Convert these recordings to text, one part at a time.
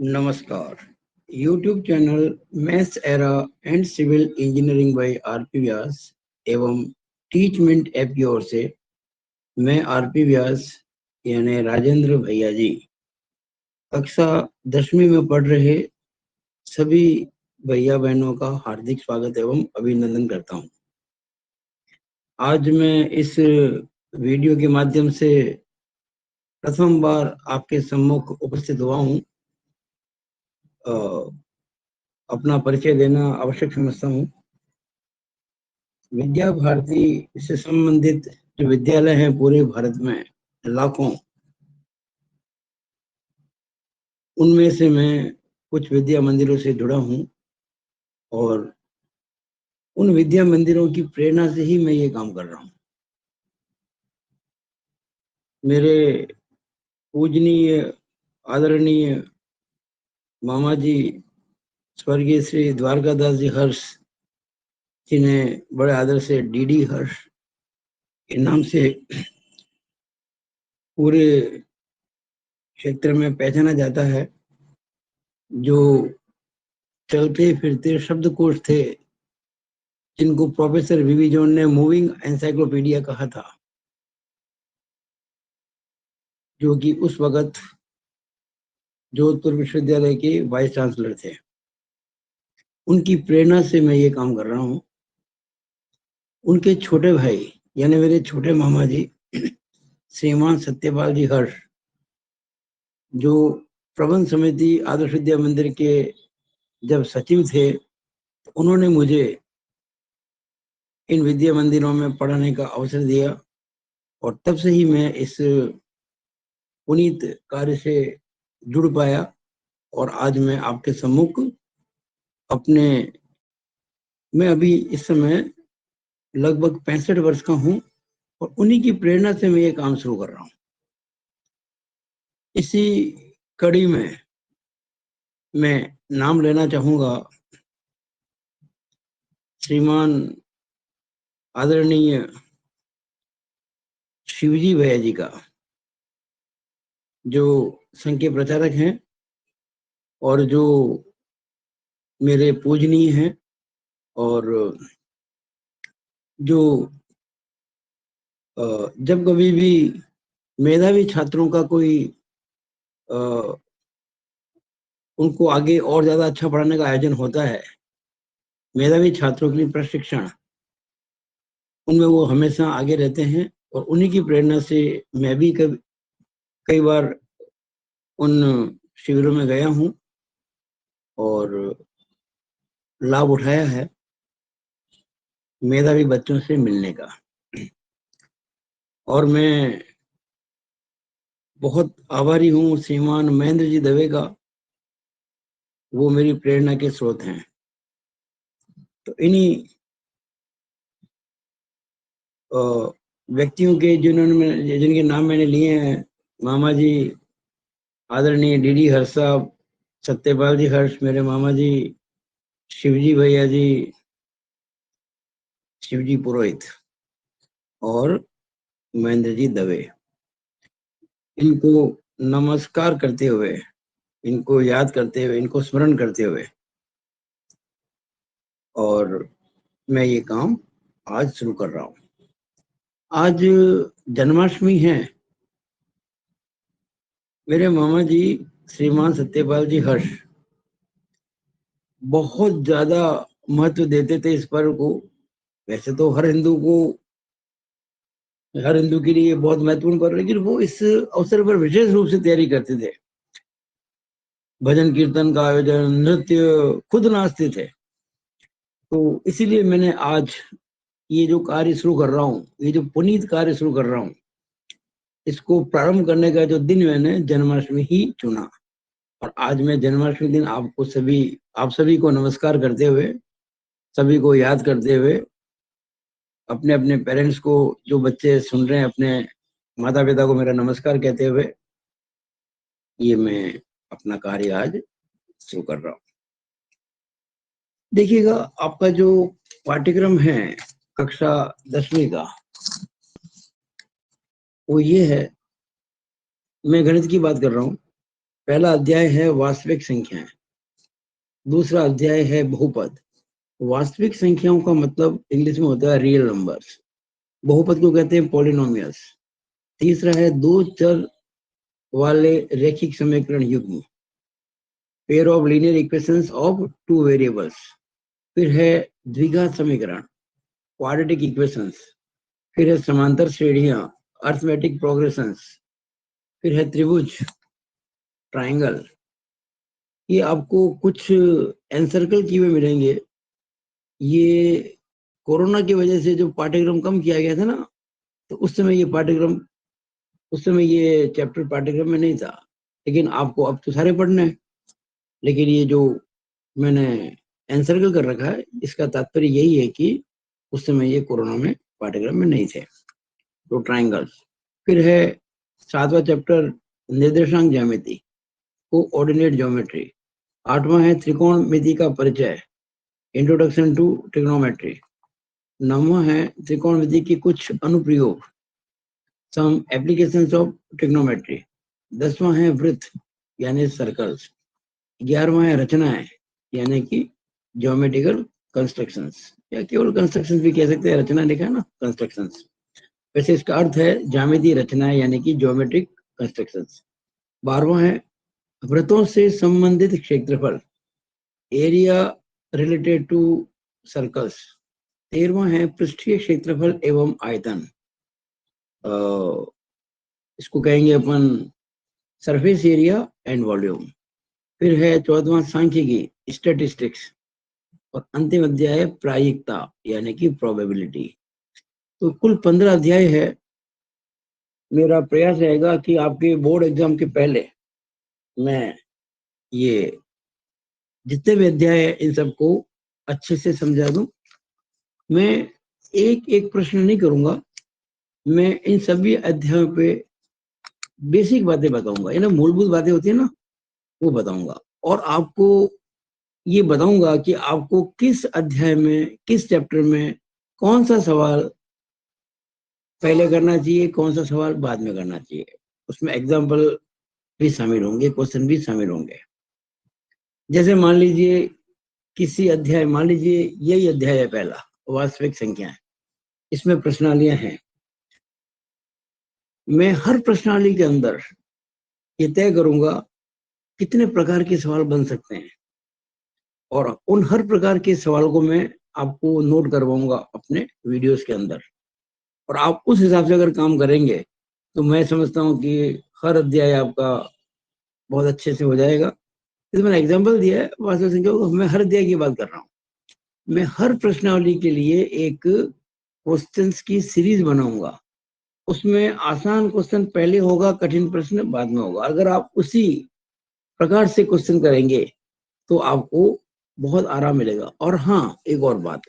नमस्कार। YouTube channel maths era and civil engineering by RP Vyas एवं Teachment app की ओर से मैं आरपी व्यास यानी राजेंद्र भैया जी कक्षा 10वीं में पढ़ रहे सभी भैया बहनों का हार्दिक स्वागत एवं अभिनंदन करता हूं। आज मैं इस वीडियो के माध्यम से प्रथम बार आपके सम्मुख उपस्थित हुआ हूं। अपना परिचय देना आवश्यक समझता हूँ। विद्या भारती से संबंधित जो विद्यालय हैं पूरे भारत में लाखों, उनमें से मैं कुछ विद्या मंदिरों से जुड़ा हूँ और उन विद्या मंदिरों की प्रेरणा से ही मैं ये काम कर रहा हूँ। मेरे पूजनीय आदरणीय मामा जी स्वर्गीय श्री द्वारकादास जी हर्ष, जिन्हें बड़े आदर से डीडी हर्ष के नाम से पूरे क्षेत्र में पहचाना जाता है, जो चलते फिरते शब्दकोश थे, जिनको प्रोफेसर वीवी जॉन ने मूविंग एनसाइक्लोपीडिया कहा था, जो कि उस वक्त जोधपुर विश्वविद्यालय के वाइस चांसलर थे। उनकी प्रेरणा से मैं ये काम कर रहा हूँ। उनके छोटे भाई यानी मेरे छोटे मामा जी श्रीमान सत्यपाल जी हर्ष, जो प्रबंध समिति आदर्श विद्या मंदिर के जब सचिव थे, तो उन्होंने मुझे इन विद्या मंदिरों में पढ़ाने का अवसर दिया और तब से ही मैं इस पुनीत कार्य से जुड़ पाया और आज मैं आपके सम्मुख अपने, मैं अभी इस समय लगभग 65 वर्ष का हूं और उन्हीं की प्रेरणा से मैं ये काम शुरू कर रहा हूं। इसी कड़ी में मैं नाम लेना चाहूंगा श्रीमान आदरणीय शिवजी भैया जी का, जो संघ के प्रचारक हैं और जो मेरे पूजनीय हैं और जो जब कभी भी मेधावी छात्रों का कोई उनको आगे और ज्यादा अच्छा पढ़ाने का आयोजन होता है, मेधावी छात्रों के लिए प्रशिक्षण, उनमें वो हमेशा आगे रहते हैं और उन्हीं की प्रेरणा से मैं भी कई बार उन शिविरों में गया हूं और लाभ उठाया है मेधावी बच्चों से मिलने का। और मैं बहुत आभारी हूँ श्रीमान महेंद्र जी दवे का, वो मेरी प्रेरणा के स्रोत हैं। तो इन्हीं व्यक्तियों के जिनके नाम मैंने लिए हैं, मामा जी आदरणीय डीडी हर्ष साहब, सत्यपाल जी हर्ष मेरे मामा जी, शिवजी भैया जी, शिवजी पुरोहित और महेंद्र जी दवे, इनको नमस्कार करते हुए, इनको याद करते हुए, इनको स्मरण करते हुए और मैं ये काम आज शुरू कर रहा हूँ। आज जन्माष्टमी है। मेरे मामा जी श्रीमान सत्यपाल जी हर्ष बहुत ज्यादा महत्व देते थे इस पर्व को। वैसे तो हर हिंदू के लिए बहुत महत्वपूर्ण पर्व, लेकिन वो इस अवसर पर विशेष रूप से तैयारी करते थे। भजन कीर्तन का आयोजन, नृत्य, खुद नाचते थे। तो इसीलिए मैंने आज ये जो कार्य शुरू कर रहा हूँ, ये जो पुनीत कार्य शुरू कर रहा हूँ, इसको प्रारंभ करने का जो दिन मैंने जन्माष्टमी ही चुना। और आज मैं जन्माष्टमी दिन आप सभी को नमस्कार करते हुए, सभी को याद करते हुए, अपने अपने पेरेंट्स को, जो बच्चे सुन रहे हैं, अपने माता पिता को मेरा नमस्कार कहते हुए ये मैं अपना कार्य आज शुरू कर रहा हूँ। देखिएगा, आपका जो पाठ्यक्रम है कक्षा 10वीं का, वो ये है, मैं गणित की बात कर रहा हूँ। पहला अध्याय है वास्तविक संख्याएं, दूसरा अध्याय है बहुपद। वास्तविक संख्याओं का मतलब इंग्लिश में होता है रियल नंबर्स, बहुपद को कहते हैं पॉलिनोमियल्स। तीसरा है दो चर वाले रैखिक समीकरण युग्म, pair of linear equations of two variables. फिर है द्विघात समीकरण, क्वाड्रेटिक इक्वेशंस। फिर है समांतर श्रेणियां, अर्थमेटिक प्रोग्रेशंस। फिर है त्रिभुज, ट्राइंगल। ये आपको कुछ एनसर्कल किए हुए मिलेंगे। ये कोरोना की वजह से जो पाठ्यक्रम कम किया गया था ना, तो उस समय ये चैप्टर पाठ्यक्रम में नहीं था, लेकिन आपको अब तो सारे पढ़ने हैं। लेकिन ये जो मैंने एनसर्कल कर रखा है, इसका तात्पर्य यही है कि उस समय ये कोरोना में पाठ्यक्रम में नहीं थे। तो ट्राइंगल्स। फिर है 7वां चैप्टर निर्देशांक ज्यामिति, कोऑर्डिनेट ज्योमेट्री। 8वां है त्रिकोणमिति का परिचय, इंट्रोडक्शन टू ट्रिग्नोमेट्री। 9वां है त्रिकोणमिति की कुछ अनुप्रयोग, सम एप्लीकेशंस ऑफ ट्रिग्नोमेट्री। 10वां है वृत्त यानी सर्कल्स। 11वां है रचनाएं यानी कि ज्योमेट्रिकल कंस्ट्रक्शंस, या केवल कंस्ट्रक्शंस भी कह सकते हैं, रचना लिखा है ना, कंस्ट्रक्शंस। वैसे इसका अर्थ है ज्यामितीय रचनाएं यानी कि ज्योमेट्रिक कंस्ट्रक्शंस। 12वां है वृत्तों से संबंधित क्षेत्रफल, एरिया रिलेटेड टू सर्कल्स। 13वां है पृष्ठीय क्षेत्रफल एवं आयतन, इसको कहेंगे अपन सरफेस एरिया एंड वॉल्यूम। फिर है 14वां सांख्यिकी, स्टैटिस्टिक्स। और अंतिम अध्याय है प्रायिकता यानी कि प्रोबेबिलिटी। तो कुल 15 अध्याय है। मेरा प्रयास रहेगा कि आपके बोर्ड एग्जाम के पहले मैं ये जितने भी अध्याय है इन सबको अच्छे से समझा दूं। मैं एक एक प्रश्न नहीं करूंगा, मैं इन सभी अध्यायों पे बेसिक बातें बताऊंगा, ये ना मूलभूत बातें होती है ना, वो बताऊंगा। और आपको ये बताऊंगा कि आपको किस अध्याय में, किस चैप्टर में कौन सा सवाल पहले करना चाहिए, कौन सा सवाल बाद में करना चाहिए। उसमें एग्जाम्पल भी शामिल होंगे, क्वेश्चन भी शामिल होंगे। जैसे मान लीजिए किसी अध्याय, मान लीजिए यही अध्याय है पहला, वास्तविक संख्याएं। इसमें प्रश्नावलियां हैं। मैं हर प्रश्नावली के अंदर ये तय करूंगा कितने प्रकार के सवाल बन सकते हैं, और उन हर प्रकार के सवाल को मैं आपको नोट करवाऊंगा अपने वीडियोस के अंदर। और आप उस हिसाब से अगर काम करेंगे तो मैं समझता हूँ कि हर अध्याय आपका बहुत अच्छे से हो जाएगा। इसमें मैंने एग्जाम्पल दिया है वास्तविक संख्या को, मैं हर अध्याय की बात कर रहा हूँ। मैं हर प्रश्नावली के लिए एक क्वेश्चंस की सीरीज बनाऊंगा। उसमें आसान क्वेश्चन पहले होगा, कठिन प्रश्न बाद में होगा। अगर आप उसी प्रकार से क्वेश्चन करेंगे तो आपको बहुत आराम मिलेगा। और हाँ, एक और बात,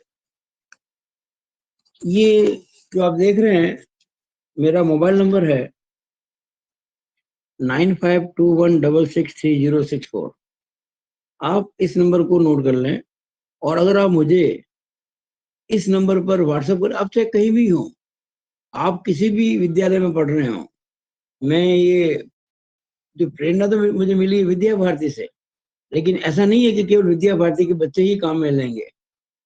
ये जो आप देख रहे हैं, मेरा मोबाइल नंबर है 9521663064। आप इस नंबर को नोट कर लें। और अगर आप मुझे इस नंबर पर व्हाट्सएप करें, आप चाहे कहीं भी हो, आप किसी भी विद्यालय में पढ़ रहे हो, मैं ये जो प्रेरणा तो मुझे मिली विद्या भारती से, लेकिन ऐसा नहीं है कि केवल विद्या भारती के बच्चे ही काम में लेंगे।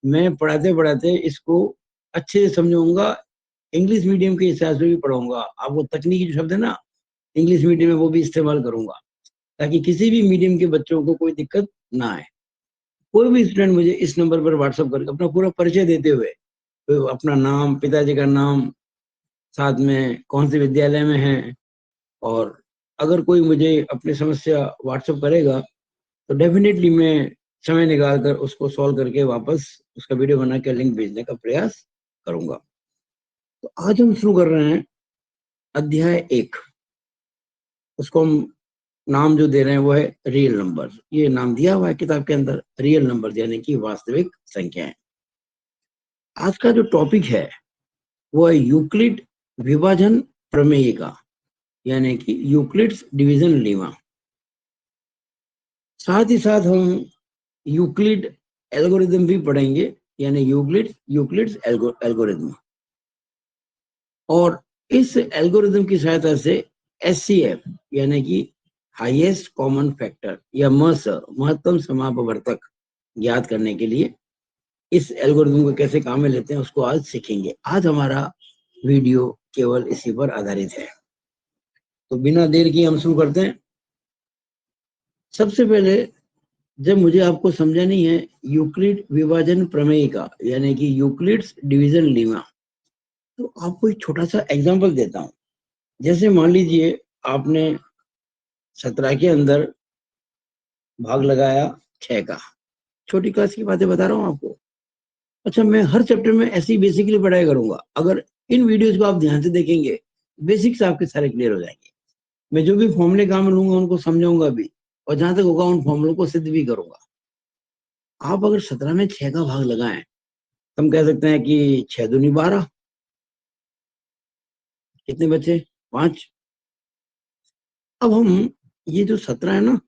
मैं पढ़ाते पढ़ाते इसको अच्छे से समझाऊंगा, इंग्लिश मीडियम के हिसाब से भी पढ़ाऊंगा। आपको तकनीकी जो शब्द है ना इंग्लिश मीडियम में, वो भी इस्तेमाल करूंगा, ताकि किसी भी मीडियम के बच्चों को कोई दिक्कत ना आए। कोई भी स्टूडेंट मुझे इस नंबर पर व्हाट्सएप करके अपना पूरा परिचय देते हुए, तो अपना नाम, पिताजी का नाम, साथ में कौन से विद्यालय में है, और अगर कोई मुझे अपनी समस्या व्हाट्सएप करेगा तो डेफिनेटली मैं समय निकाल कर उसको सॉल्व करके वापस उसका वीडियो बना के लिंक भेजने का प्रयास करूंगा। तो आज हम शुरू कर रहे हैं अध्याय 1। उसको हम नाम जो दे रहे हैं वो है रियल नंबर। ये नाम दिया हुआ है किताब के अंदर, रियल नंबर यानी कि वास्तविक संख्याएं। आज का जो टॉपिक है वो है यूक्लिड विभाजन प्रमेय का, यानी कि यूक्लिड्स डिवीजन लेमा। साथ ही साथ हम यूक्लिड एल्गोरिथम भी पढ़ेंगे, यानी यूक्लिड्स एल्गोरिथम। और इस एल्गोरिथम की सहायता से एचसीएफ यानी कि हाईएस्ट कॉमन फैक्टर या मस महत्तम समापवर्तक ज्ञात करने के लिए इस एल्गोरिथम को कैसे काम में लेते हैं उसको आज सीखेंगे। आज हमारा वीडियो केवल इसी पर आधारित है। तो बिना देर की हम शुरू करते हैं। सबसे पहले जब मुझे आपको समझानी है यूक्लिड विभाजन प्रमेय का, यानी कि यूक्लिड्स डिवीजन लीमा, तो आपको एक छोटा सा एग्जांपल देता हूं। जैसे मान लीजिए आपने 17 के अंदर भाग लगाया 6 का। छोटी क्लास की बातें बता रहा हूँ आपको। अच्छा, मैं हर चैप्टर में ऐसी बेसिकली पढ़ाई करूंगा। अगर इन वीडियोस को आप ध्यान से देखेंगे, बेसिक्स आपके सारे क्लियर हो जाएंगे। मैं जो भी फॉर्मूले काम में लूंगा उनको समझाऊंगा भी, और जहां तक होगा उन फॉर्मूलों को सिद्ध भी करूंगा। आप अगर 17 में 6 का भाग लगाएं तो हम कह सकते हैं कि 6 दूनी 12, कितने बचे? 5। अब हम ये जो 17 है ना,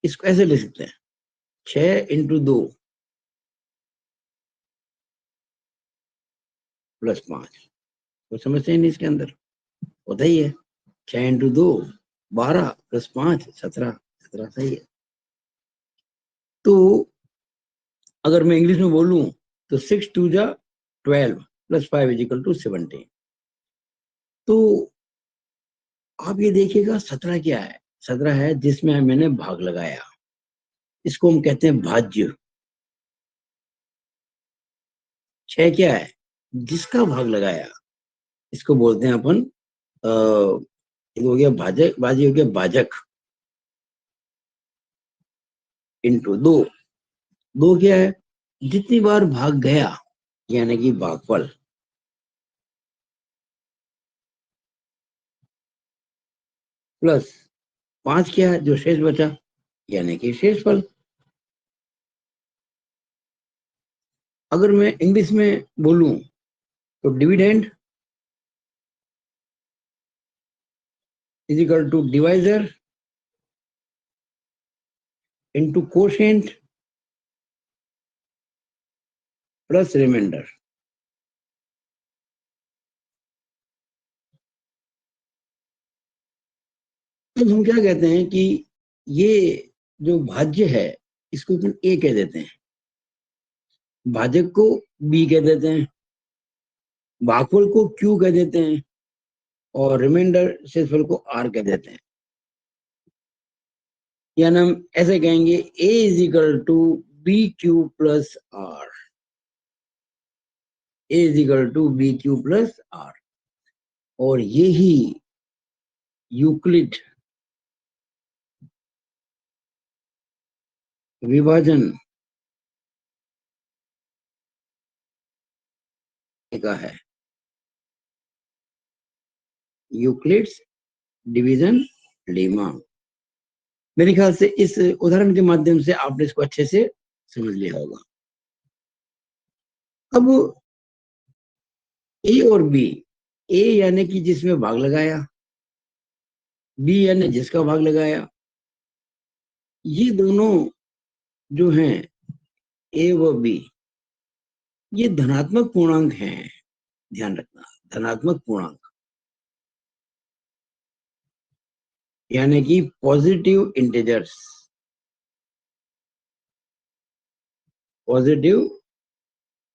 इसको ऐसे ले सकते हैं 6 इंटू 2 प्लस 5। कोई समस्या ही नहीं इसके अंदर, होता ही है। 6 इंटू 2 12 प्लस 5 17, 17 सही है। तो अगर मैं इंग्लिश में बोलूं तो 6 2 जा 12 प्लस 5 इज इक्वल टू 17। तो आप ये देखिएगा 17 क्या है? 17 है जिसमें मैंने भाग लगाया, इसको हम कहते हैं भाज्य। 6 क्या है? जिसका भाग लगाया, इसको बोलते हैं अपन एक हो गया भाजक, बाजी हो गया भाजक। इंटू 2, 2 क्या है? जितनी बार भाग गया, यानी कि भागफल। प्लस 5 क्या है? जो शेष बचा, यानी कि शेषफल। अगर मैं इंग्लिश में बोलूं तो dividend is equal to divisor into quotient plus remainder. तो हम क्या कहते हैं कि ये जो भाज्य है इसको अपन ए कह देते हैं, भाजक को बी कह देते हैं, भागफल को क्यू कह देते हैं, और रिमाइंडर शेषफल को आर कह देते हैं। यानी हम ऐसे कहेंगे A is equal to B Q plus R, A is equal to B Q plus R. और यही यूक्लिड विभाजन का है, यूक्लिड्स डिवीजन लेमा। मेरे ख्याल से इस उदाहरण के माध्यम से आपने इसको अच्छे से समझ लिया होगा। अब ए और बी, ए यानी कि जिसमें भाग लगाया, बी यानी जिसका भाग लगाया, ये दोनों जो हैं ए व बी, ये धनात्मक पूर्णांक हैं। ध्यान रखना, धनात्मक पूर्णांक यानी कि पॉजिटिव इंटीजर्स, पॉजिटिव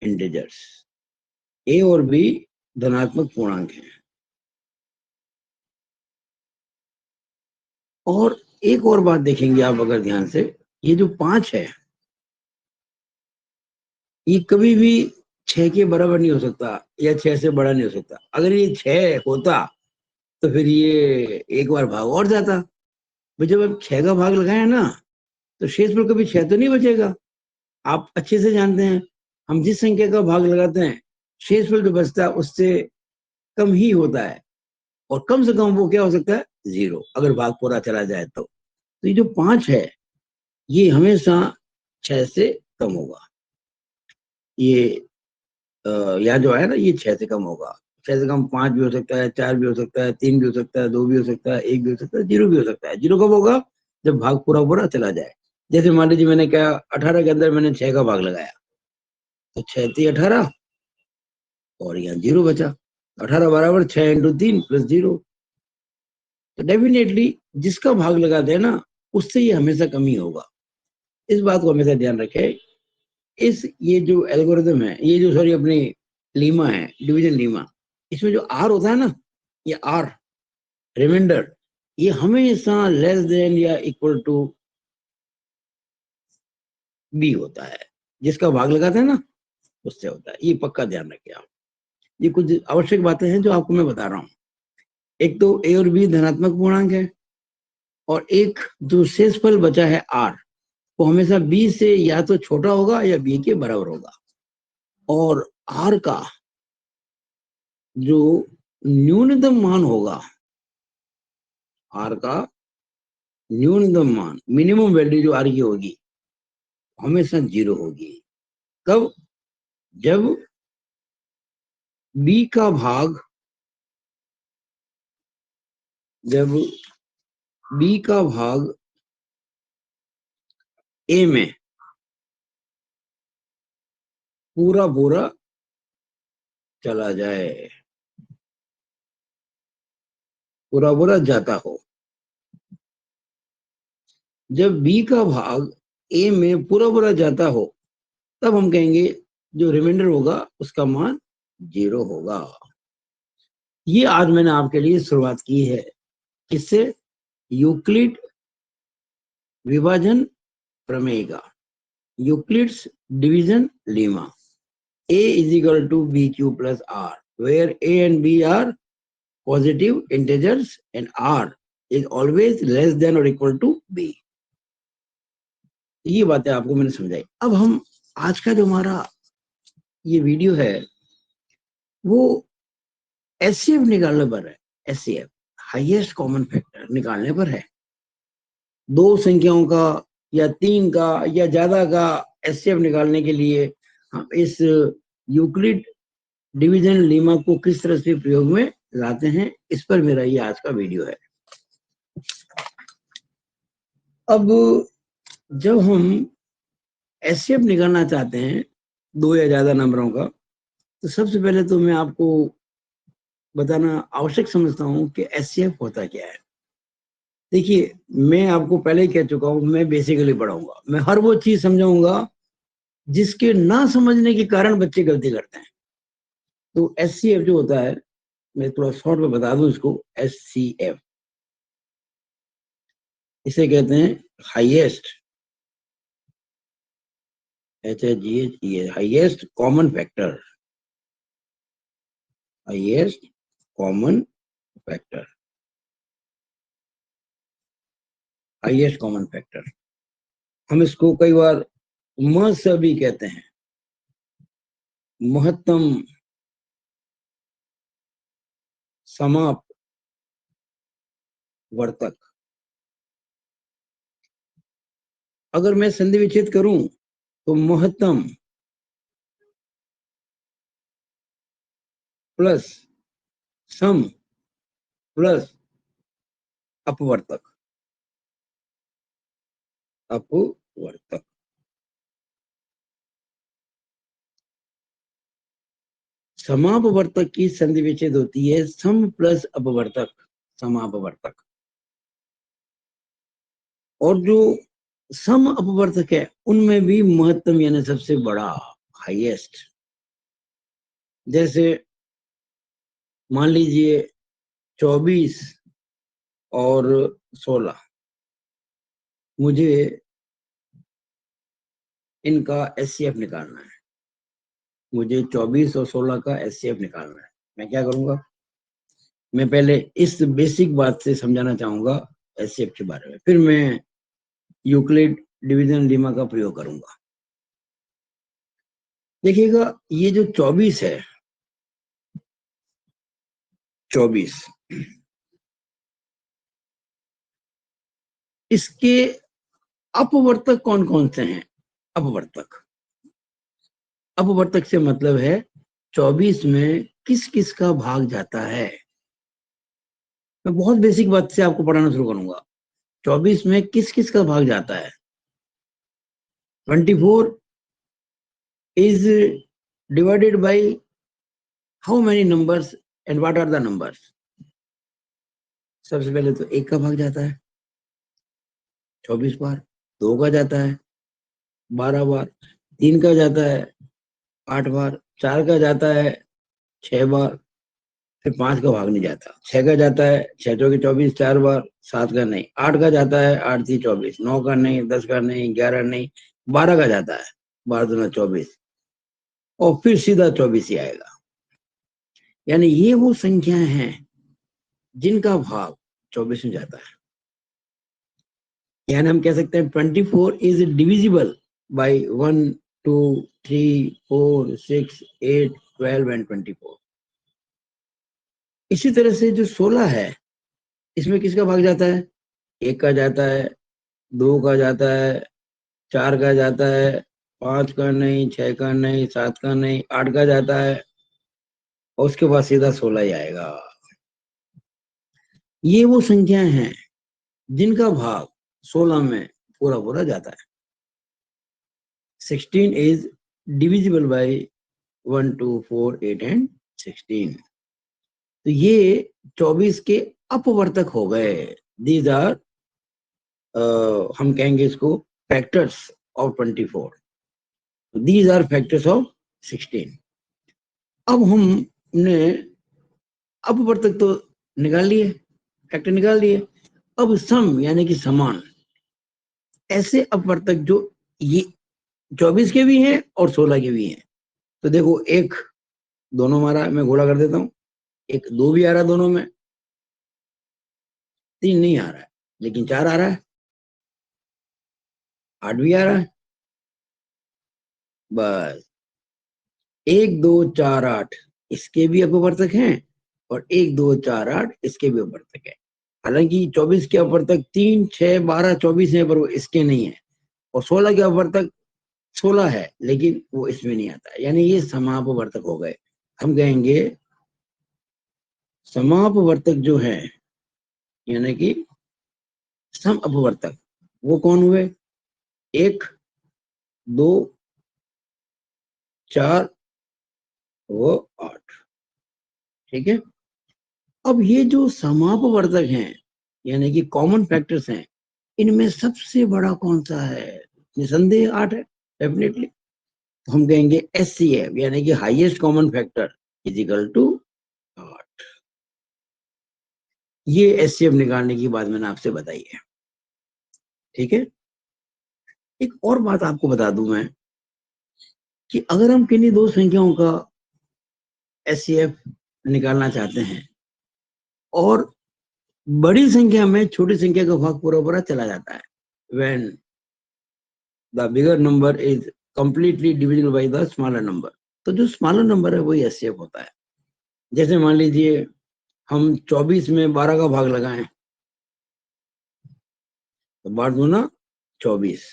इंटीजर्स। ए और बी धनात्मक पूर्णांक हैं। और एक और बात देखेंगे आप अगर ध्यान से, ये जो 5 है ये कभी भी 6 के बराबर नहीं हो सकता या 6 से बड़ा नहीं हो सकता। अगर ये 6 होता तो फिर ये एक बार भाग और जाता। भाई जब आप 6 का भाग लगाए ना, तो शेष पर कभी 6 तो नहीं बचेगा। आप अच्छे से जानते हैं, हम जिस संख्या का भाग लगाते हैं शेषफल जो बचता है उससे कम ही होता है, और कम से कम वो क्या हो सकता है? 0, अगर भाग पूरा चला जाए तो ये जो 5 है ये हमेशा 6 से कम होगा। ये यहाँ जो है ना, ये 6 से कम होगा। 6 से कम 5 भी हो सकता है, 4 भी हो सकता है, 3 भी हो सकता है, 2 भी हो सकता है, 1 भी हो सकता है, 0 भी हो सकता है। 0 कब होगा? जब भाग पूरा पूरा चला जाए। जैसे मान लीजिए मैंने क्या, 18 के अंदर मैंने 6 का भाग लगाया, तो 6 थी 18 और यहाँ 0 बचा। 18 बराबर 6 इंटू 3 प्लस 0। तो डेफिनेटली जिसका भाग लगाते हैं ना, उससे ये हमेशा कमी होगा। इस बात को हमेशा ध्यान रखें। ये जो एल्गोरिथम है, ये जो सॉरी अपनी लीमा है, डिवीजन लीमा, इसमें जो आर होता है ना, ये आर रिमाइंडर, ये हमेशा लेस देन या इक्वल टू बी होता है। जिसका भाग लगाते हैं ना, उससे होता है। ये पक्का ध्यान रखें आप। ये कुछ आवश्यक बातें हैं जो आपको मैं बता रहा हूँ। एक तो ए और बी धनात्मक पूर्णांक है, और एक जो शेषफल बचा है आर, वो हमेशा बी से या तो छोटा होगा या बी के बराबर होगा। और आर का जो न्यूनतम मान होगा, आर का न्यूनतम मान, मिनिमम वैल्यू जो आर की होगी, हमेशा 0 होगी। कब? जब बी का भाग, जब बी का भाग ए में पूरा पूरा चला जाए, पूरा पूरा जाता हो। जब बी का भाग ए में पूरा पूरा जाता हो, तब हम कहेंगे जो रिमाइंडर होगा उसका मान 0 होगा। ये आज मैंने आपके लिए शुरुआत की है। किससे? यूक्लिड विभाजन प्रमेय का, Euclid's division Lima. A is equal to BQ plus R, where A and B are positive integers and R is always less than or equal to B. ये बातें आपको मैंने समझाई। अब हम आज का जो हमारा ये वीडियो है, वो एचसीएफ निकालने पर है। एचसीएफ हाईएस्ट कॉमन फैक्टर निकालने पर है। दो संख्याओं का या तीन का या ज्यादा का एचसीएफ निकालने के लिए हम इस यूक्लिड डिवीजन लीमा को किस तरह से प्रयोग में लाते हैं, इस पर मेरा ये आज का वीडियो है। अब जब हम एचसीएफ निकालना चाहते हैं दो या ज्यादा नंबरों का, तो सबसे पहले तो मैं आपको बताना आवश्यक समझता हूं कि एचसीएफ होता क्या है। देखिए, मैं आपको पहले ही कह चुका हूं, मैं बेसिकली पढ़ाऊंगा, मैं हर वो चीज समझाऊंगा जिसके ना समझने के कारण बच्चे गलती करते हैं। तो एचसीएफ जो होता है, मैं थोड़ा शॉर्ट में बता दूं इसको। एचसीएफ इसे कहते हैं highest, HHGH, highest common factor, highest common factor, highest common factor. हम इसको कई बार म से भी कहते हैं, महत्तम समापवर्तक। अगर मैं संधि विच्छेद करूं तो महत्तम प्लस सम प्लस अपवर्तक, अपवर्तक। समापवर्तक की संधि विच्छेद होती है सम प्लस अपवर्तक, समापवर्तक। और जो सम अपवर्तक है, उनमें भी महत्तम यानी सबसे बड़ा, हाईएस्ट। जैसे मान लीजिए 24 और 16, मुझे इनका एचसीएफ निकालना है। मुझे 24 और 16 का एचसीएफ निकालना है। मैं क्या करूंगा? मैं पहले इस बेसिक बात से समझाना चाहूंगा एचसीएफ के बारे में, फिर मैं यूक्लिड डिवीजन लीमा का प्रयोग करूंगा। देखिएगा, ये जो 24 है, 24, इसके अपवर्तक कौन कौन से हैं? अपवर्तक, अपवर्तक से मतलब है 24 में किस किस का भाग जाता है। मैं बहुत बेसिक बात से आपको पढ़ाना शुरू करूंगा। 24 में किस किस का भाग जाता है? 24 is divided by how many numbers and what are the numbers? सबसे पहले तो 1 का भाग जाता है 24 बार, 2 का जाता है 12 बार, 3 का जाता है 8 बार, 4 का जाता है 6 बार, फिर 5 का भाग नहीं जाता, 6 का जाता है 6 चौके 24 4 बार, 7 का नहीं, 8 का जाता है 8 3 24, 9 का नहीं, 10 का नहीं, 11 नहीं, 12 का जाता है 12 दूना 24, और फिर सीधा 24 ही आएगा। यानी ये वो संख्याएं हैं जिनका भाग 24 में जाता है। यानी हम कह सकते हैं 24 इज डिविजिबल बाय 1 2 3 4 6 8 12 एंड 24। इसी तरह से जो 16 है इसमें किसका भाग जाता है? 1 का जाता है, 2 का जाता है, 4 का जाता है, 5 का नहीं, 6 का नहीं, 7 का नहीं, 8 का जाता है, और उसके बाद सीधा 16 ही आएगा। ये वो संख्याएं हैं जिनका भाग 16 में पूरा पूरा जाता है। 16 is divisible by 1 2 4 8 and 16। तो ये 24 के अपवर्तक हो गए। दीज आर हम कहेंगे इसको factors of 24। These are factors of 16। अब हमने अपवर्तक तो निकाल लिए, फैक्टर निकाल लिए। अब सम यानी कि समान ऐसे अपवर्तक जो ये 24 के भी हैं और 16 के भी हैं। तो देखो, एक दोनों मारा, मैं घोड़ा कर देता हूं, एक 2 भी आ रहा है दोनों में, 3 नहीं आ रहा है, लेकिन 4 आ रहा है, 8 भी आ रहा है। बस 1 2 4 8 इसके भी अपवर्तक हैं, और 1 2 4 8 इसके भी अपवर्तक है। हालांकि 24 के अपवर्तक 3 6 12 24 है, पर वो इसके नहीं है, और 16 के अपवर्तक 16 है, लेकिन वो इसमें नहीं आता। यानी ये समापवर्तक हो गए। हम कहेंगे समापवर्तक जो है, यानी कि सम अपवर्तक, वो कौन हुए? 1 2 4 वो 8। ठीक है। अब ये जो समापवर्तक हैं, यानी कि कॉमन फैक्टर्स हैं, इनमें सबसे बड़ा कौन सा है? निसंदेह 8 है, डेफिनेटली। तो हम कहेंगे HCF यानी कि highest common factor is equal to 8। ये HCF निकालने की बात मैंने आपसे बताई है। ठीक है। एक और बात आपको बता दूं मैं, कि अगर हम किन्हीं दो संख्याओं का HCF निकालना चाहते हैं और बड़ी संख्या में छोटी संख्या का भाग पूरा पूरा चला जाता है, when the bigger number is completely divisible by the smaller number, तो जो स्मॉलर नंबर है वही HCF होता है। जैसे मान लीजिए हम 24 में 12 का भाग लगाएं, तो 12 दूना 24,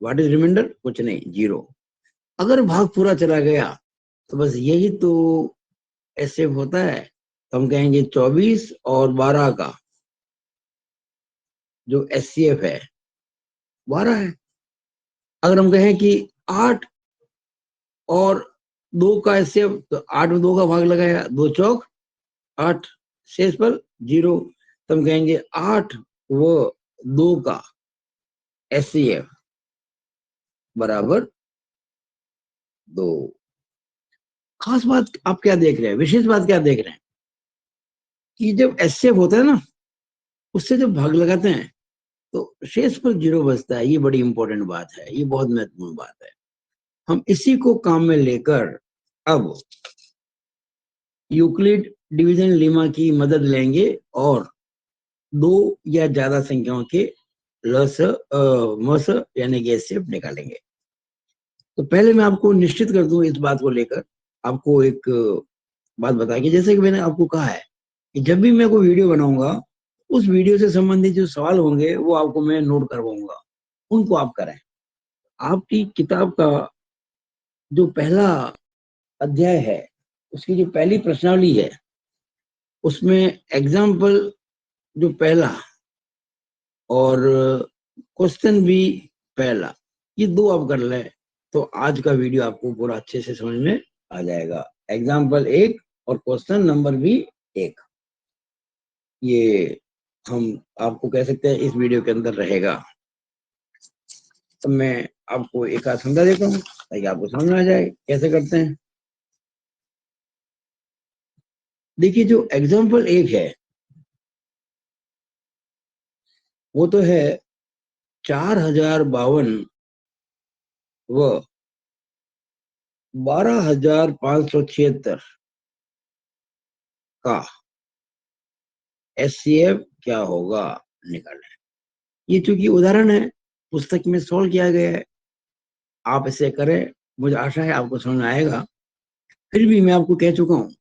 व्हाट इज रिमाइंडर? कुछ नहीं, 0। अगर भाग पूरा चला गया तो बस यही तो HCF होता है। तो हम कहेंगे 24 और 12 का जो HCF है 12 है। अगर हम कहें कि 8 और 2 का HCF, तो 8 में 2 का भाग लगाया, 2 चौक 8, शेष पर 0। तो हम कहेंगे 8 व 2 का HCF बराबर 2। खास बात आप क्या देख रहे हैं, विशेष बात क्या देख रहे हैं, कि जब HCF होता है ना, उससे जब भाग लगाते हैं तो शेष पर 0 बचता है। ये बड़ी इंपॉर्टेंट बात है, ये बहुत महत्वपूर्ण बात है। हम इसी को काम में लेकर अब यूक्लिड डिवीजन लेमा की मदद लेंगे और 2 या ज्यादा संख्याओं के लस मस यानी कि HCF निकालेंगे। तो पहले मैं आपको निश्चित कर दूं इस बात को लेकर, आपको एक बात बता के, जैसे कि मैंने आपको कहा है कि जब भी मैं कोई वीडियो बनाऊंगा, उस वीडियो से संबंधित जो सवाल होंगे वो आपको मैं नोट करवाऊंगा, उनको आप करें। आपकी किताब का जो पहला अध्याय है, उसकी जो पहली प्रश्नावली है, उसमें एग्जाम्पल जो पहला और क्वेश्चन भी पहला, ये 2 आप कर लें तो आज का वीडियो आपको पूरा अच्छे से समझ में आ जाएगा। एग्जाम्पल 1 और क्वेश्चन नंबर भी 1, ये हम आपको कह सकते हैं इस वीडियो के अंदर रहेगा। तो मैं आपको एक आध समझा देता हूँ ताकि आपको समझ में आ जाए कैसे करते हैं। देखिए, जो एग्जाम्पल एक है वो तो है 4052 व 12576 का एचसीएफ क्या होगा निकालना है। ये चूंकि उदाहरण है, पुस्तक में सॉल्व किया गया है, आप इसे करें, मुझे आशा है आपको समझ में आएगा। फिर भी मैं आपको कह चुका हूँ,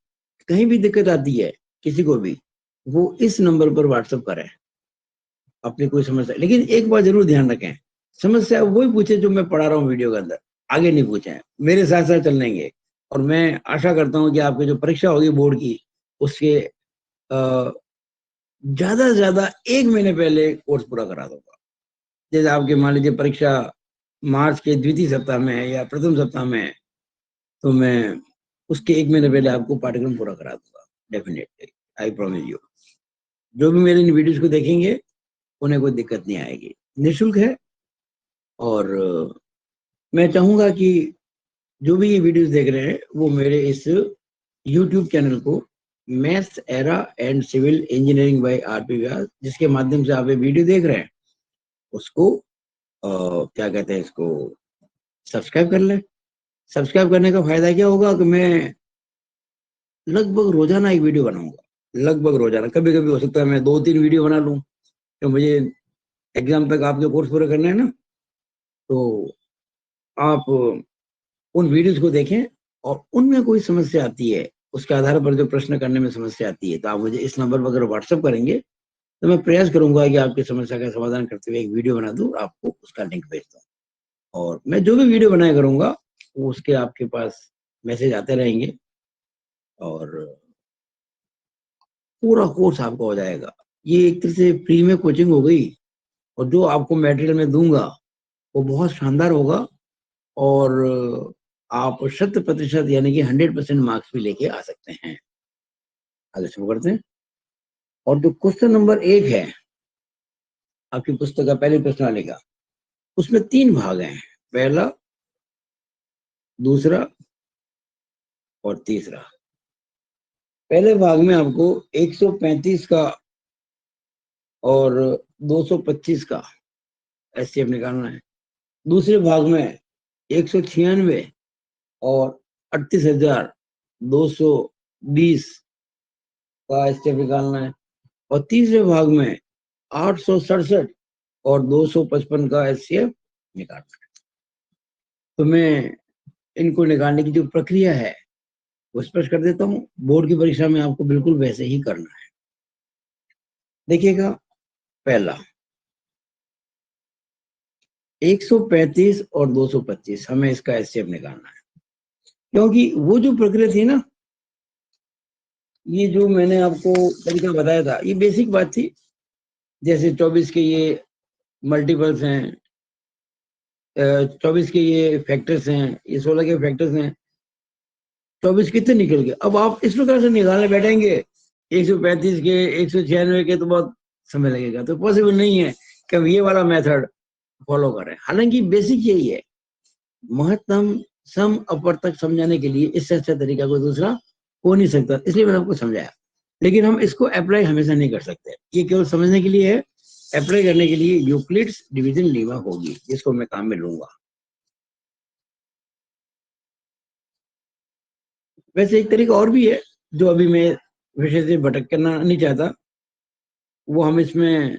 कहीं भी दिक्कत आती है किसी को भी, वो इस नंबर पर व्हाट्सएप करें अपनी कोई समस्या। लेकिन एक बात जरूर ध्यान रखें, समस्या वही पूछे जो मैं पढ़ा रहा हूँ वीडियो के अंदर, आगे नहीं पूछे, मेरे साथ साथ चल लेंगे। और मैं आशा करता हूँ कि आपकी जो परीक्षा होगी बोर्ड की, उसके ज्यादा से ज्यादा 1 महीने पहले कोर्स पूरा करा दूंगा। जैसे आपके मान लीजिए परीक्षा मार्च के द्वितीय सप्ताह में है या प्रथम सप्ताह में है, तो मैं उसके 1 महीने पहले आपको पाठ्यक्रम पूरा करा दूंगा डेफिनेटली, आई प्रॉमिस यू। जो भी मेरे इन वीडियोज को देखेंगे उन्हें कोई दिक्कत नहीं आएगी, निःशुल्क है। और मैं चाहूंगा कि जो भी ये वीडियोस देख रहे हैं वो मेरे इस यूट्यूब चैनल को maths era and civil engineering by RP Vyas, जिसके माध्यम से आप ये वीडियो देख रहे हैं, उसको क्या कहते हैं, इसको सब्सक्राइब कर लें। सब्सक्राइब करने का फायदा क्या होगा कि मैं लगभग रोजाना एक वीडियो बनाऊंगा, लगभग रोजाना। कभी कभी हो सकता है मैं 2-3 वीडियो बना लूं, तो मुझे एग्जाम तक आपके कोर्स पूरे करना है ना। तो आप उन वीडियोस को देखें, और उनमें कोई समस्या आती है, उसके आधार पर जो प्रश्न करने में समस्या आती है, तो आप मुझे इस नंबर पर अगर व्हाट्सएप करेंगे तो मैं प्रयास करूंगा कि आपकी समस्या का समाधान करते हुए एक वीडियो बना दूं और आपको उसका लिंक भेज दूं। और मैं जो भी वीडियो बनाया करूंगा वो उसके आपके पास मैसेज आते रहेंगे, और पूरा कोर्स आपका हो जाएगा। ये एक तरह से फ्री में कोचिंग हो गई, और जो आपको मटेरियल में दूंगा वो बहुत शानदार होगा, और आप 100% यानी कि 100% मार्क्स भी लेके आ सकते हैं। आगे शुरू करते हैं। और जो क्वेश्चन नंबर 1 है आपकी पुस्तक का पहले प्रश्नावली का, उसमें 3 भाग हैं, पहला, दूसरा और तीसरा। पहले भाग में आपको 135 का और 225 का एचसीएफ निकालना है। दूसरे भाग में 196 और 38,220 का एचसीएफ निकालना है। और तीसरे भाग में 867 और 255 का एचसीएफ निकालना है। तो मैं इनको निकालने की जो प्रक्रिया है वो स्पष्ट कर देता हूँ। बोर्ड की परीक्षा में आपको बिल्कुल वैसे ही करना है। देखिएगा, पहला 135 और 225, हमें इसका एचसीएफ निकालना है। क्योंकि वो जो प्रक्रिया थी ना, ये जो मैंने आपको तरीका बताया था, ये बेसिक बात थी। जैसे 24 के ये मल्टीपल्स हैं, 24 के ये फैक्टर्स हैं, ये 16 के फैक्टर्स हैं, 24 कितने निकल गए। अब आप इस प्रकार से निकालने बैठेंगे 135 के, 196 के, तो बहुत समय लगेगा, तो पॉसिबल नहीं है कि हम ये वाला मेथड फॉलो करें। हालांकि बेसिक यही है, महत्तम सम अपर तक समझाने के लिए इससे अच्छा तरीका कोई दूसरा हो नहीं सकता, इसलिए मैंने आपको समझाया। लेकिन हम इसको अप्लाई हमेशा नहीं कर सकते, ये केवल समझने के लिए है। अप्लाई करने के लिए यूक्लिड्स डिवीजन लीमा होगी, जिसको मैं काम में लूंगा। वैसे एक तरीका और भी है, जो अभी मैं विषय से भटक करना नहीं चाहता। वो हम इसमें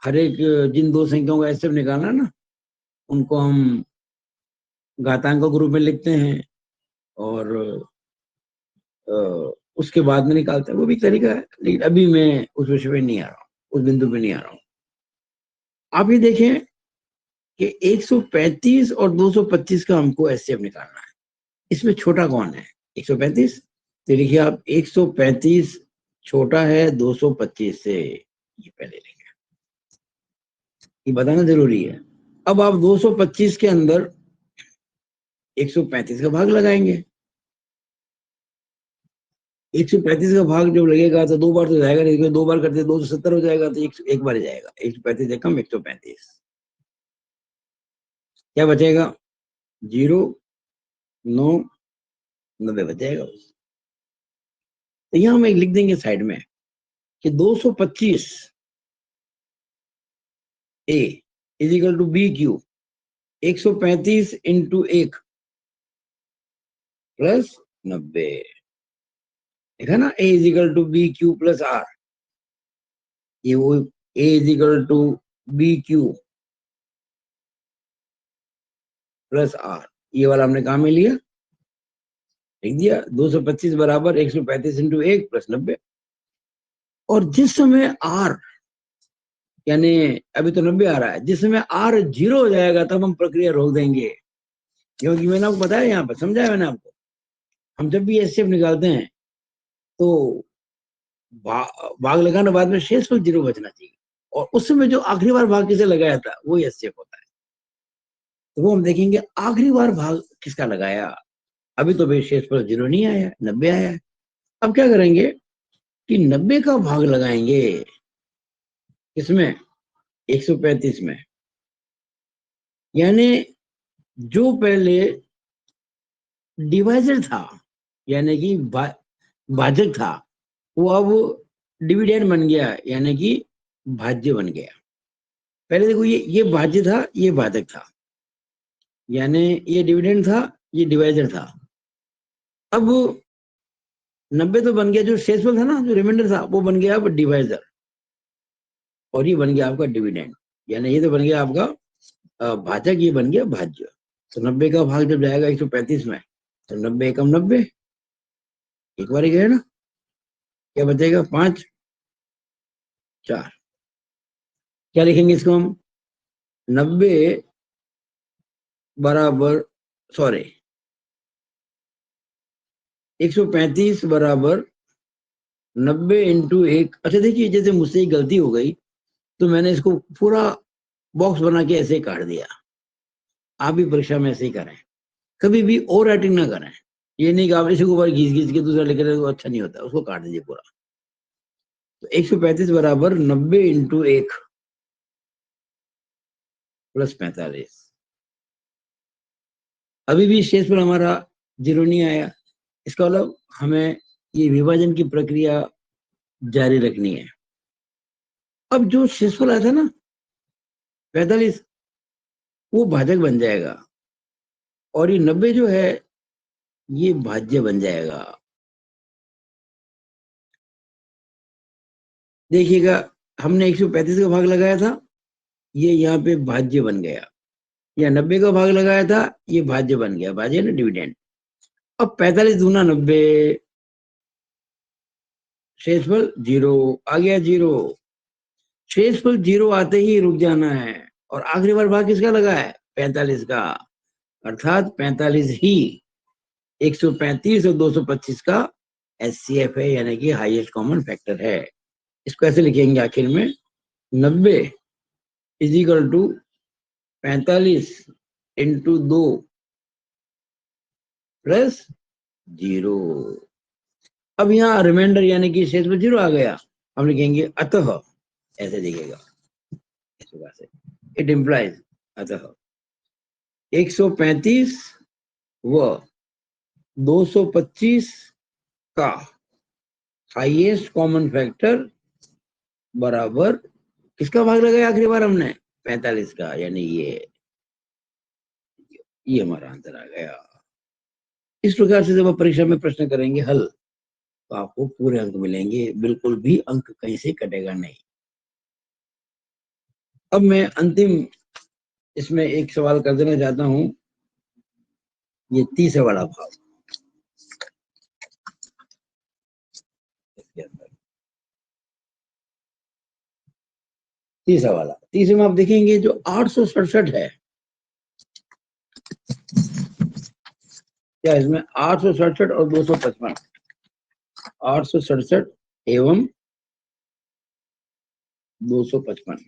हर एक जिन 2 संख्याओं का एचसीएफ निकालना है ना, उनको हम घातांक के रूप में लिखते हैं, और उसके बाद में निकालते हैं। वो भी तरीका है, लेकिन अभी मैं उस विषय पे नहीं आ रहा हूँ, उस बिंदु पे नहीं आ रहा हूँ। आप ये देखें कि 135 और 225 का हमको एचसीएफ निकालना है। इसमें छोटा कौन है? 135। तो लिखिए आप, 135 छोटा है 225 से, ये पहले लिखिए, ये बताना जरूरी है। अब आप 225 के अंदर 135 का भाग लगाएंगे। 135 का भाग जब लगेगा तो 2 बार तो जाएगा नहीं, 2 बार करते 270 हो जाएगा, तो एक बार ही जाएगा। 135 कम 135, क्या बचेगा? 0, 9, 90 बच जाएगा। तो यहां हम एक लिख देंगे साइड में कि 225 A is equal to B Q, 135 into 1 plus 90, देखा ना, A is equal to B Q plus R, ये वो A is equal to B Q plus R, ये वाला हमने कहा में लिया, लिख दिया 225 बराबर 135 इंटू 1 प्लस 90। और जिस समय आर यानी अभी तो 90 आ रहा है, जिस समय आर 0 हो जाएगा तब हम प्रक्रिया रोक देंगे, क्योंकि मैंने आपको बताया, यहाँ पर समझाया मैंने आपको, हम जब भी एचसीएफ निकालते हैं तो भाग लगाने बाद में शेष पर 0 बचना चाहिए, और उस समय जो आखिरी बार भाग किसे लगाया था वो एचसीएफ होता है। तो वो हम देखेंगे आखिरी बार भाग किसका लगाया। अभी तो भाई शेष पर 0 नहीं आया, 90 आया है। अब क्या करेंगे कि 90 का भाग लगाएंगे किसमें? 135 में, यानी जो पहले डिवाइजर था यानी कि भाजक था, वो अब डिविडेंड बन गया यानी कि भाज्य बन गया। पहले देखो ये भाज्य था, ये भाजक था, यानी ये डिविडेंड था, ये डिवाइजर था। अब 90 तो बन गया, जो शेषफल था ना, जो रिमाइंडर था, वो बन गया अब डिवाइजर, और ये बन गया आपका डिविडेंड, यानी ये तो बन गया आपका भाजक, ये बन गया भाज्य। तो 90 का भाग जब जाएगा 135 में, तो 90 एकम 90, एक बार ही गए ना, क्या बचेगा? 5, 4, क्या लिखेंगे इसको हम? 90 बराबर, सॉरी, 135 बराबर 90 इंटू 1। अच्छा देखिए, जैसे मुझसे एक गलती हो गई तो मैंने इसको पूरा बॉक्स बना के ऐसे ही काट दिया। आप भी परीक्षा में ऐसे ही करें, कभी भी ओवर राइटिंग ना करें। ये नहीं कि आप इसी को ऊपर घीस घीस के दूसरा लिख रहे हो, अच्छा नहीं होता, उसको काट दीजिए पूरा। तो 135 बराबर 90 इंटू 1 प्लस 45। अभी भी शेष पर हमारा 0 नहीं आया, इसका मतलब हमें ये विभाजन की प्रक्रिया जारी रखनी है। अब जो शेषफल आया था ना 45, वो भाजक बन जाएगा, और ये 90 जो है ये भाज्य बन जाएगा। देखिएगा, हमने 135 का भाग लगाया था, ये यहाँ पे भाज्य बन गया, या 90 का भाग लगाया था, ये भाज्य बन गया, भाज्य ना डिविडेंड। अब 45 दूना 90, शेषफल 0 आ गया, 0। शेषफल 0 आते ही रुक जाना है, और आखिरी बार भाग किसका लगा है? 45 का, अर्थात 45 ही 135 और 225 का एचसीएफ है, यानी कि हाईएस्ट कॉमन फैक्टर है। इसको ऐसे लिखेंगे आखिर में, 90 is equal to 45 into 2 plus 0। अब यहाँ रिमाइंडर यानी कि शेष में 0 आ गया, हम लिखेंगे अतः, ऐसे लिखेगा इस प्रकार से, इट इम्प्लाइज, अतः 135 व 225 का हाईएस्ट कॉमन फैक्टर बराबर किसका भाग लगाया आखिरी बार हमने? 45 का, यानी ये हमारा आंसर आ गया। इस प्रकार से जब आप परीक्षा में प्रश्न करेंगे हल, तो आपको पूरे अंक मिलेंगे, बिल्कुल भी अंक कहीं से कटेगा नहीं। अब मैं अंतिम इसमें एक सवाल कर देना चाहता हूं, ये 30 वाला भाग, इसके अंदर 30 वाला, 30 में आप देखेंगे जो 867 है, क्या इसमें 867 और 255, 867 एवं 255,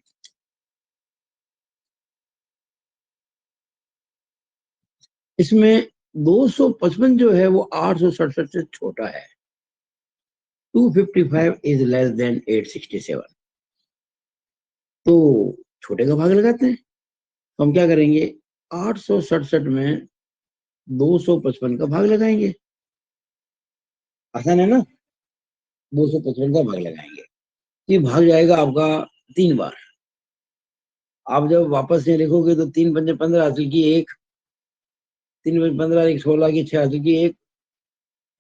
इसमें 255 जो है वो 867 से छोटा है, 255 इज लेस देन 867। तो छोटे का भाग लगाते हैं। तो हम क्या करेंगे, 867 में 255 का भाग लगाएंगे। आसान है ना, 255 का भाग लगाएंगे। ये भाग जाएगा आपका 3 बार। आप जब वापस से लिखोगे तो 3×5 = 15 हासिल की 1, 3×15 = 16 की 6 हासिल की 1,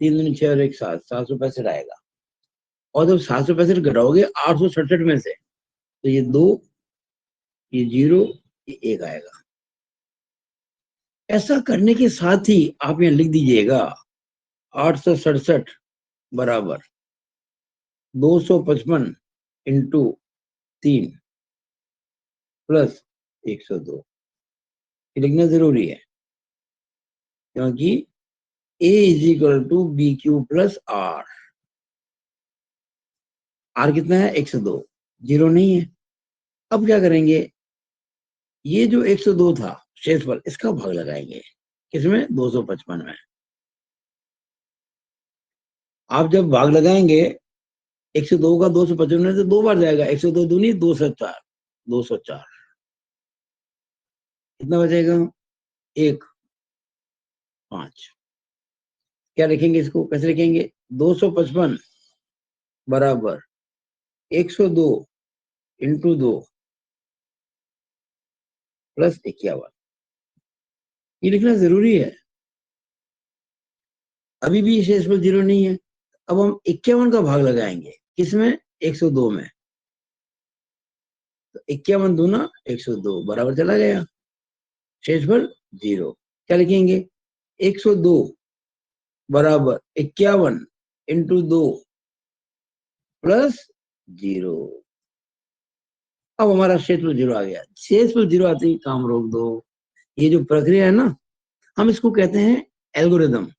3×2 = 6 और 1 7, 765 आएगा। और जब 765 घटाओगे 867 में से, तो ये 2, ये 0, ये 1 आएगा। ऐसा करने के साथ ही आप यहाँ लिख दीजिएगा 867 बराबर 255 इंटू 3 प्लस 102। लिखना जरूरी है, क्योंकि A = BQ plus R। R कितना है, 102, 0 नहीं है। अब क्या करेंगे, ये जो 102 था शेषफल, इसका भाग लगाएंगे किसमें, 255 में। आप जब भाग लगाएंगे 102 का 255 में से 2 बार जाएगा, 102 दूनी 204, 204। कितना बचेगा, 1, 5। क्या लिखेंगे, इसको कैसे लिखेंगे, 255 बराबर 102 इंटू 2 प्लस 51। ये लिखना जरूरी है। अभी भी शेषफल 0 नहीं है। अब हम 51 का भाग लगाएंगे किसमें, 102 में। तो 51 दूना 102 बराबर चला गया, शेषफल 0। क्या लिखेंगे, 102 बराबर 51 इंटू 2 प्लस 0। अब हमारा शेषफल 0 आ गया। शेषफल 0 आते ही काम रोक दो। ये जो प्रक्रिया है ना, हम इसको कहते हैं एल्गोरिदम।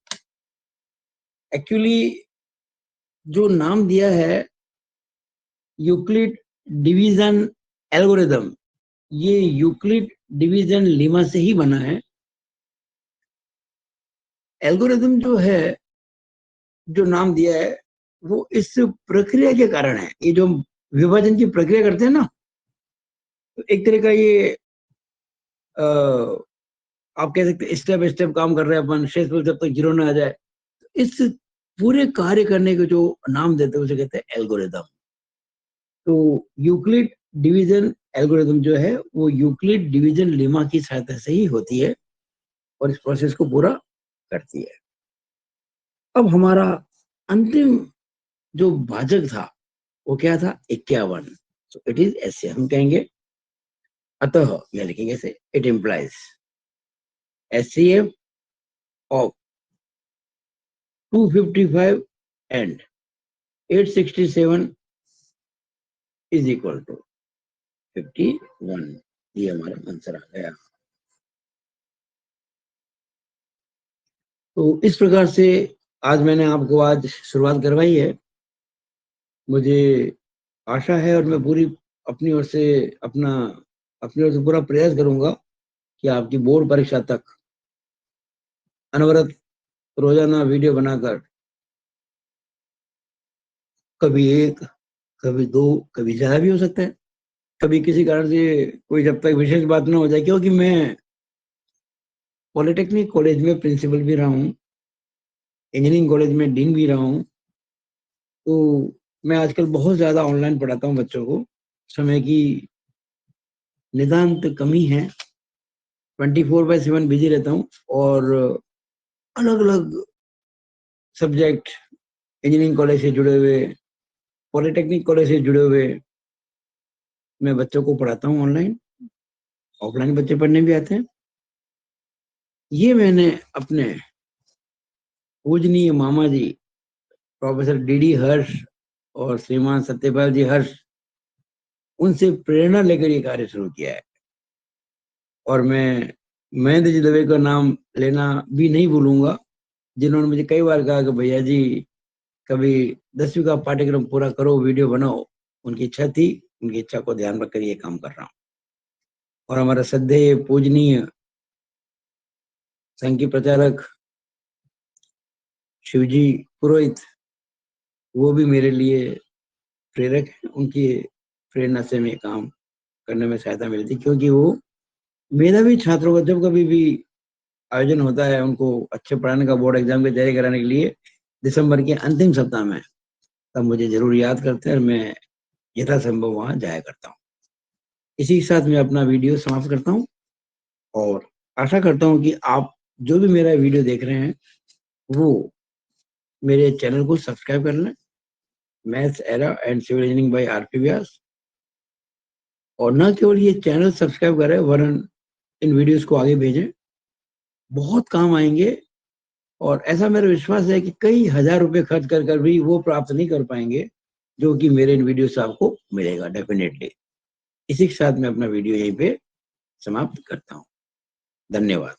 एक्चुअली जो नाम दिया है यूक्लिड डिवीजन एल्गोरिदम, ये यूक्लिड डिवीजन लीमा से ही बना है। एल्गोरिदम जो है, जो नाम दिया है, वो इस प्रक्रिया के कारण है। ये जो विभाजन की प्रक्रिया करते हैं ना, तो एक तरह का ये आ, आप कह सकते हैं स्टेप स्टेप काम कर रहे हैं अपन, शेषफल जब तक 0 ना आ जाए। इस पूरे कार्य करने को जो नाम देते हैं उसे कहते हैं एल्गोरिदम। तो यूक्लिड डिवीजन एल्गोरिदम जो है, वो यूक्लिड डिवीजन लेमा की सहायता से ही होती है और इस प्रोसेस को पूरा करती है। अब हमारा अंतिम जो भाजक था वो क्या था, 51। तो इट इज ऐसे हम कहेंगे, अतः यह लिखेंगे ऐसे, it implies HCF of 255 and 867 is equal to 51। ये हमारा आंसर आ गया। तो इस प्रकार से आज मैंने आपको आज शुरुआत करवाई है। मुझे आशा है और मैं पूरी अपनी ओर से अपनी ओर से पूरा प्रयास करूंगा कि आपकी बोर्ड परीक्षा तक अनवरत रोजाना वीडियो बनाकर, कभी 1, कभी 2, कभी ज्यादा भी हो सकता है, कभी किसी कारण से कोई जब तक विशेष बात ना हो जाए, क्योंकि मैं पॉलिटेक्निक कॉलेज में प्रिंसिपल भी रहा हूँ, इंजीनियरिंग कॉलेज में डीन भी रहा हूँ। तो मैं आजकल बहुत ज्यादा ऑनलाइन पढ़ाता हूँ बच्चों को। समय की नितांत कमी है, 24/7 बिजी रहता हूँ और अलग अलग सब्जेक्ट इंजीनियरिंग कॉलेज से जुड़े हुए, पॉलिटेक्निक कॉलेज से जुड़े हुए मैं बच्चों को पढ़ाता हूँ ऑनलाइन। ऑफलाइन बच्चे पढ़ने भी आते हैं। ये मैंने अपने पूजनीय मामा जी प्रोफेसर DD हर्ष और श्रीमान सत्यपाल जी हर्ष, उनसे प्रेरणा लेकर ये कार्य शुरू किया है। और मैं महेंद्र जी दवे का नाम लेना भी नहीं भूलूंगा, जिन्होंने मुझे कई बार कहा कि भैया जी कभी 10वीं का पाठ्यक्रम पूरा करो, वीडियो बनाओ। उनकी इच्छा थी, उनकी इच्छा को ध्यान रखकर ये काम कर रहा हूँ। और हमारा श्रद्धेय पूजनीय संघ के प्रचारक शिवजी पुरोहित वो भी मेरे लिए प्रेरक है। उनकी प्रेरणा से मैं काम करने में सहायता मिलती, क्योंकि वो मेधावी छात्रों का जब कभी भी आयोजन होता है उनको अच्छे पढ़ाने का, बोर्ड एग्जाम की तैयारी कराने के लिए दिसंबर के अंतिम सप्ताह में, तब मुझे जरूर याद करते हैं और मैं यथासंभव वहां जाया करता हूँ। इसी के साथ मैं अपना वीडियो समाप्त करता हूँ और आशा करता हूँ कि आप जो भी मेरा वीडियो देख रहे हैं वो मेरे चैनल को सब्सक्राइब कर लें, maths era and civil engineering by RP Vyas. और न केवल ये चैनल सब्सक्राइब करें वरन इन वीडियोस को आगे भेजें, बहुत काम आएंगे। और ऐसा मेरा विश्वास है कि कई हजार रुपए खर्च कर कर भी वो प्राप्त नहीं कर पाएंगे जो कि मेरे इन वीडियो से आपको मिलेगा डेफिनेटली। इसी के साथ मैं अपना वीडियो यहीं पे समाप्त करता हूँ। धन्यवाद।